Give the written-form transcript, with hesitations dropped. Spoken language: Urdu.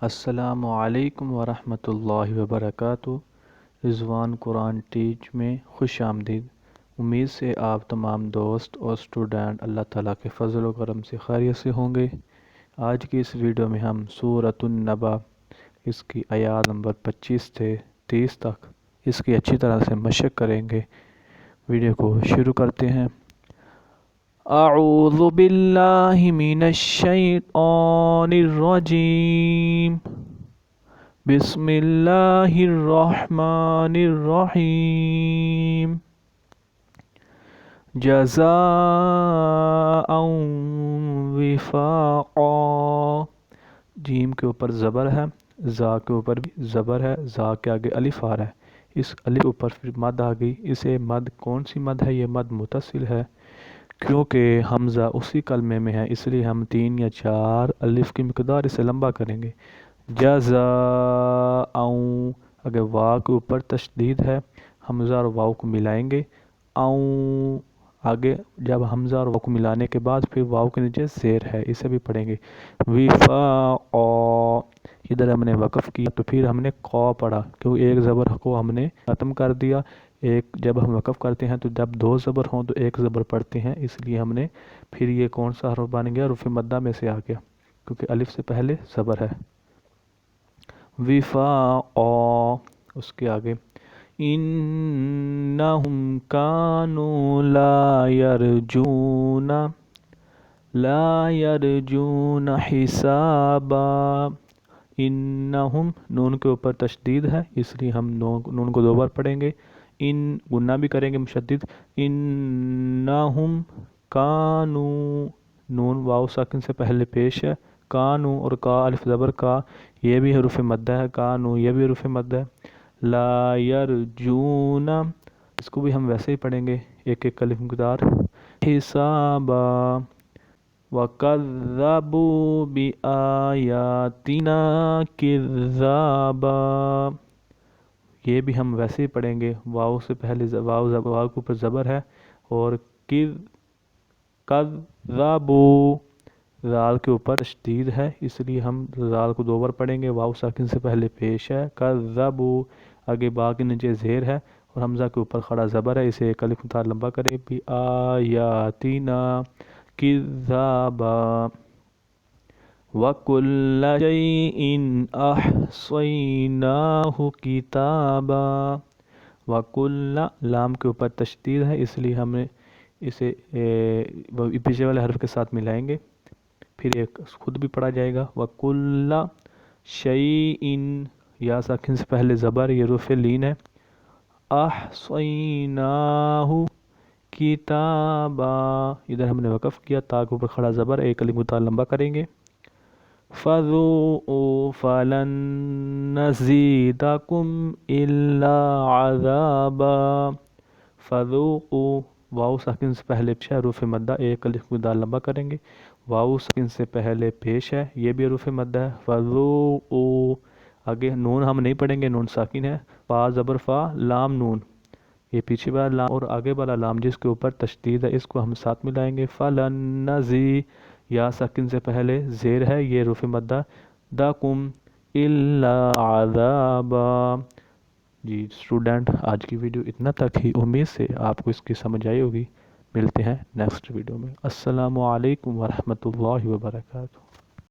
السلام علیکم ورحمۃ اللہ وبرکاتہ۔ رضوان قرآن ٹیچ میں خوش آمدید۔ امید سے آپ تمام دوست اور اسٹوڈنٹ اللہ تعالیٰ کے فضل و کرم سے خیریت سے ہوں گے۔ آج کی اس ویڈیو میں ہم سورۃ النبأ اس کی آیات نمبر 25 سے 30 تک اس کی اچھی طرح سے مشق کریں گے۔ ویڈیو کو شروع کرتے ہیں۔ اعوذ باللہ من الشیطان الرجیم، بسم اللہ الرحمن الرحیم، جزاء وفاقا۔ جیم کے اوپر زبر ہے، زا کے اوپر بھی زبر ہے، زا کے آگے الف آ رہا ہے، اس الف اوپر پھر مد آ گئی۔ اسے مد کون سی مد ہے؟ یہ مد متصل ہے، کیونکہ حمزہ اسی کلمے میں ہے، اس لیے ہم 3 یا 4 الف کی مقدار اسے لمبا کریں گے۔ جزاء، اگر واو کے اوپر تشدید ہے، حمزہ اور واو کو ملائیں گے۔ آگے جب حمزہ اور واو کو ملانے کے بعد پھر واو کے نیچے زیر ہے، اسے بھی پڑھیں گے۔ وفاقا، ادھر ہم نے وقف کیا تو پھر ہم نے قا پڑھا، کیونکہ ایک زبر کو ہم نے ختم کر دیا۔ جب ہم وقف کرتے ہیں تو جب 2 زبر ہوں تو 1 زبر پڑھتے ہیں، اس لیے ہم نے پھر یہ کون سا حرف بن گیا؟ رفع مدہ میں سے آ گیا، کیونکہ الف سے پہلے زبر ہے۔ وفاقا، اس کے آگے انہم کانوا لا یرجون حسابا۔ انہم، نون کے اوپر تشدید ہے، اس لیے ہم نون کو 2 بار پڑھیں گے۔ ان گنہ بھی کریں گے مشدد۔ انہم کانو، نون واو ساکن سے پہلے پیش ہے، کانو اور کا الف زبر کا، یہ بھی حروف مدہ ہے، کانو یہ بھی حروف مدہ ہے۔ لا یرجون، اس کو بھی ہم ویسے ہی پڑھیں گے، ایک ایک الف مقدار۔ حسابا، وَكَذَّبُوا بِآيَاتِنَا كِذَّابًا، یہ بھی ہم ویسے ہی پڑھیں گے، واو سے پہلے واو کے اوپر زبر ہے، اور کذبوا، زال کے اوپر تشدید ہے، اس لیے ہم زال کو 2 بار پڑھیں گے، واو ساکن سے پہلے پیش ہے، کذبوا، آگے با کے نیچے زیر ہے اور حمزہ کے اوپر کھڑا زبر ہے، اسے ایک الف مقدار لمبا کریں۔ بِآيَاتِنَا كِذَّابًا، وَكُلَّ شَيْءٍ أَحْصَيْنَاهُ كِتَابًا۔ وَكُلَّ، لام کے اوپر تشدید ہے، اس لیے ہم اسے پیچھے والے حرف کے ساتھ ملائیں گے، پھر ایک خود بھی پڑھا جائے گا۔ وَكُلَّ شَيْءٍ، یا ساکن سے پہلے زبر، یہ حروف لین ہے۔ أَحْصَيْنَاهُ کتابا، ادھر ہم نے وقف کیا، تا کے اوپر کھڑا زبر، ایک الف مقدار لمبا کریں گے۔ فَذُوقُوا فَلَن نَّزِيدَكُمْ إِلَّا عَذَابًا۔ فَذُوقُوا، واو ساکن سے پہلے پیش ہے، حروف مدہ، ایک الف مقدار لمبا کریں گے۔ واو ساکن سے پہلے پیش ہے، یہ بھی حروف مدہ ہے۔ فَذُوقُوا، آگے نون ہم نہیں پڑھیں گے، نون ساکن ہے، فا زبر فا، لام نون، یہ پیچھے والا لام اور آگے والا لام جس کے اوپر تشدید ہے، اس کو ہم ساتھ ملائیں گے۔ فَلَن نَّزِي، یا ساکن سے پہلے زیر ہے، یہ حروف مدہ، دَکُمْ إِلَّا عَذَابًا۔ جی اسٹوڈنٹ، آج کی ویڈیو اتنا تک ہی، امید سے آپ کو اس کی سمجھ آئی ہوگی۔ ملتے ہیں نیکسٹ ویڈیو میں۔ السلام علیکم ورحمۃ اللہ وبرکاتہ۔